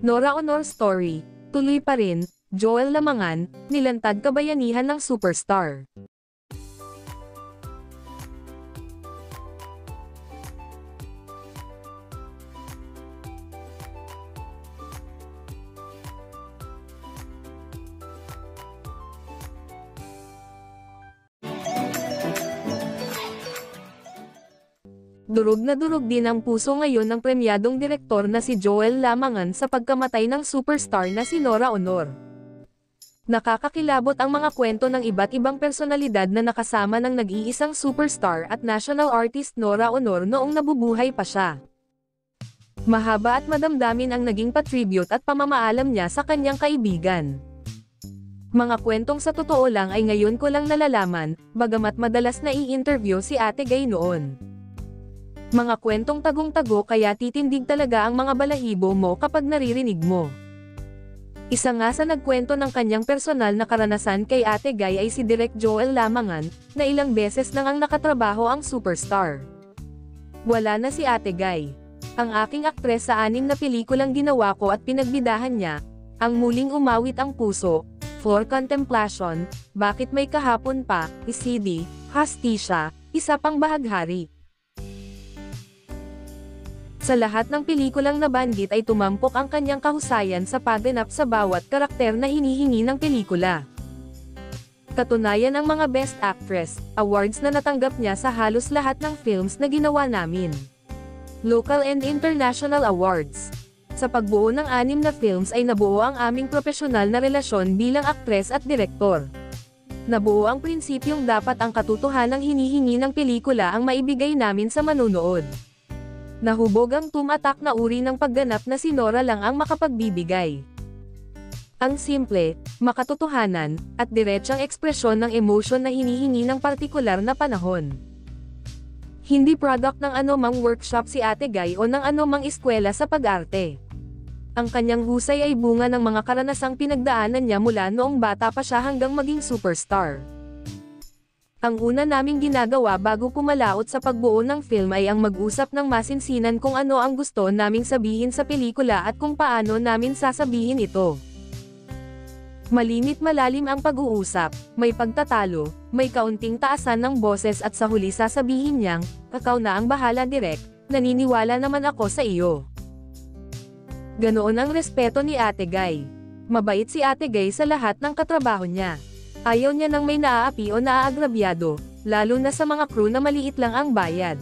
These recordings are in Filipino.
Nora Honor Story, tuloy pa rin, Joel Lamangan, nilantad kabayanihan ng superstar. Durog na durog din ang puso ngayon ng premyadong direktor na si Joel Lamangan sa pagkamatay ng superstar na si Nora Honor. Nakakakilabot ang mga kwento ng iba't ibang personalidad na nakasama ng nag-iisang superstar at national artist Nora Honor noong nabubuhay pa siya. Mahaba at madamdamin ang naging patribute at pamamaalam niya sa kanyang kaibigan. Mga kwentong sa totoo lang ay ngayon ko lang nalalaman, bagamat madalas na i-interview si Ate Guy noon. Mga kwentong tagong-tago kaya titindig talaga ang mga balahibo mo kapag naririnig mo. Isa nga sa nagkwento ng kanyang personal na karanasan kay Ate Guy ay si Direk Joel Lamangan, na ilang beses nang ang nakatrabaho ang superstar. Wala na si Ate Guy. Ang aking aktres sa 6 na pelikulang ginawa ko at pinagbidahan niya, ang Muling Umawit ang Puso, For Contemplation, Bakit May Kahapon Pa, Isidi, Hastisya, Isa Pang Bahaghari. Sa lahat ng pelikulang nabanggit ay tumampok ang kanyang kahusayan sa pagganap sa bawat karakter na hinihingi ng pelikula. Katunayan ang mga Best Actress awards na natanggap niya sa halos lahat ng films na ginawa namin. Local and international awards. Sa pagbuo ng 6 na films ay nabuo ang aming profesional na relasyon bilang aktres at direktor. Nabuo ang prinsipyong dapat ang katotohanang hinihingi ng pelikula ang maibigay namin sa manunood. Nahubog ang tumatak na uri ng pagganap na si Nora lang ang makapagbibigay. Ang simple, makatotohanan, at diretsang ekspresyon ng emosyon na hinihingi ng partikular na panahon. Hindi product ng anumang workshop si Ate Guy o ng anumang eskwela sa pag-arte. Ang kanyang husay ay bunga ng mga karanasang pinagdaanan niya mula noong bata pa siya hanggang maging superstar. Ang una naming ginagawa bago pumalaot sa pagbuo ng film ay ang mag-usap ng masinsinan kung ano ang gusto naming sabihin sa pelikula at kung paano namin sasabihin ito. Malimit malalim ang pag-uusap, may pagtatalo, may kaunting taasan ng boses at sa huli sasabihin niyang, "Ikaw na ang bahala Direk, naniniwala naman ako sa iyo." Ganoon ang respeto ni Ate Guy. Mabait si Ate Guy sa lahat ng katrabaho niya. Ayaw niya nang may naaapi o naaagrabyado, lalo na sa mga crew na maliit lang ang bayad.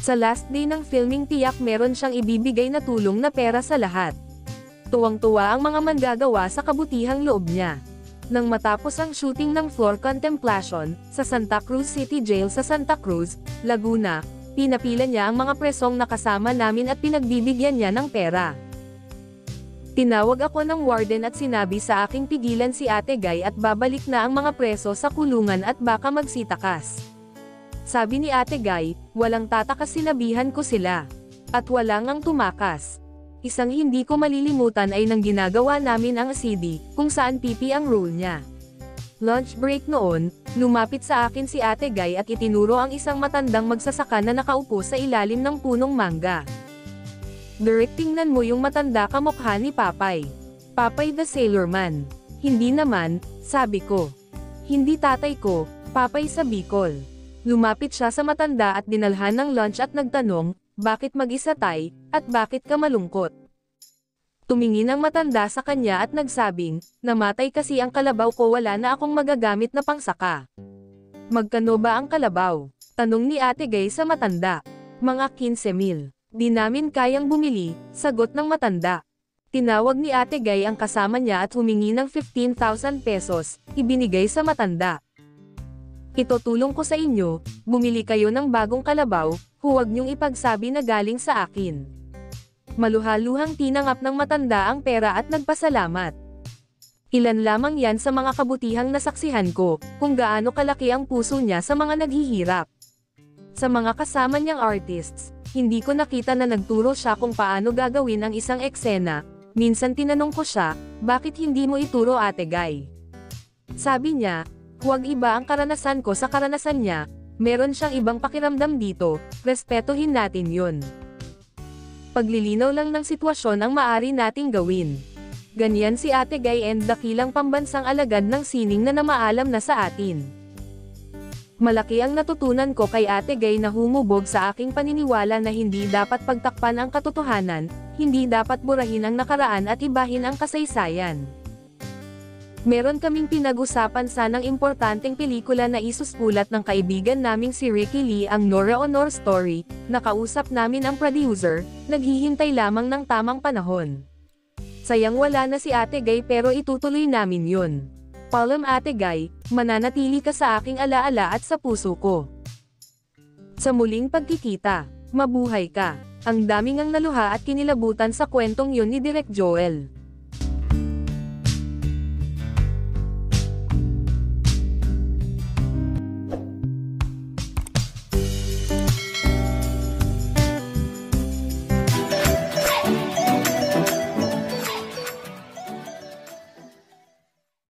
Sa last day ng filming tiyak meron siyang ibibigay na tulong na pera sa lahat. Tuwang-tuwa ang mga manggagawa sa kabutihang loob niya. Nang matapos ang shooting ng For Contemplation, sa Santa Cruz City Jail sa Santa Cruz, Laguna, pinapila niya ang mga presong nakasama namin at pinagbibigyan niya ng pera. Tinawag ako ng warden at sinabi sa aking pigilan si Ate Guy at babalik na ang mga preso sa kulungan at baka magsitakas. Sabi ni Ate Guy, walang tatakas sinabihan ko sila. At wala ngang tumakas. Isang hindi ko malilimutan ay nang ginagawa namin ang CD, kung saan pipi ang role niya. Lunch break noon, lumapit sa akin si Ate Guy at itinuro ang isang matandang magsasaka na nakaupo sa ilalim ng punong mangga. Direk, tingnan mo yung matanda kamukha ni Papay. Papay the Sailor Man. Hindi naman, sabi ko. Hindi tatay ko, Papay sa Bicol. Lumapit siya sa matanda at dinalhan ng lunch at nagtanong, bakit mag-isa tay, at bakit ka malungkot? Tumingin ang matanda sa kanya at nagsabing, namatay kasi ang kalabaw ko, wala na akong magagamit na pangsaka. Magkano ba ang kalabaw? Tanong ni Ate Guy sa matanda. Mga 15,000. Di namin kayang bumili, sagot ng matanda. Tinawag ni Ate Guy ang kasama niya at humingi ng 15,000 pesos, ibinigay sa matanda. Ito tulong ko sa inyo, bumili kayo ng bagong kalabaw, huwag niyong ipagsabi na galing sa akin. Maluhaluhang tinanggap ng matanda ang pera at nagpasalamat. Ilan lamang yan sa mga kabutihang nasaksihan ko, kung gaano kalaki ang puso niya sa mga naghihirap. Sa mga kasama niyang artists, hindi ko nakita na nagturo siya kung paano gagawin ang isang eksena. Minsan tinanong ko siya, bakit hindi mo ituro Ate Guy? Sabi niya, huwag iba ang karanasan ko sa karanasan niya, meron siyang ibang pakiramdam dito, respetuhin natin yun. Paglilinaw lang ng sitwasyon ang maaari nating gawin. Ganyan si Ate Guy and dakilang pambansang alagad ng sining na namaalam na sa atin. Malaki ang natutunan ko kay Ate Guy na humubog sa aking paniniwala na hindi dapat pagtakpan ang katotohanan, hindi dapat burahin ang nakaraan at ibahin ang kasaysayan. Meron kaming pinag-usapan sanang importanteng pelikula na isusulat ng kaibigan naming si Ricky Lee ang Nora Honor Story, nakausap namin ang producer, naghihintay lamang ng tamang panahon. Sayang wala na si Ate Guy pero itutuloy namin yun. Paalam Ate Guy, mananatili ka sa aking alaala at sa puso ko. Sa muling pagkikita, mabuhay ka. Ang daming ang naluha at kinilabutan sa kwentong yun ni Direk Joel.